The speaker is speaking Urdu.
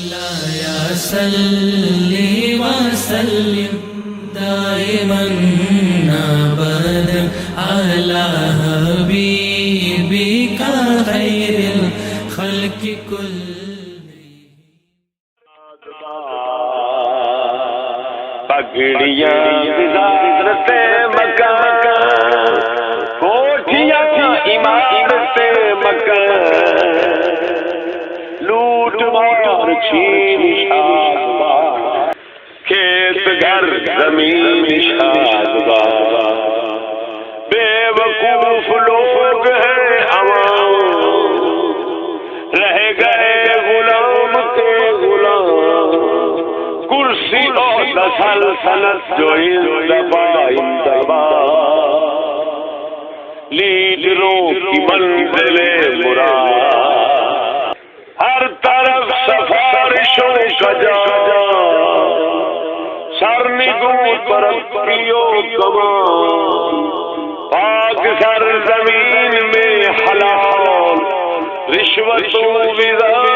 یا صلی وسلم دائما ابدا علی حبیبک خیر الخلق پگڑیاں وزارت مکہ کوٹھیاں عمارت مکہ لوٹ مار چھین شادباز کھیت گھر زمین شادباز بے وقوف لوگ ہیں عوام رہ گئے غلام کے غلام کرسی اور سلطنت جو اندبا لیڈروں کی منزل مراد ہر طرف سفارشوں کا جا سرنگوں ترقیوں کمان پاک سر زمین میں حلال رشوتوں وزا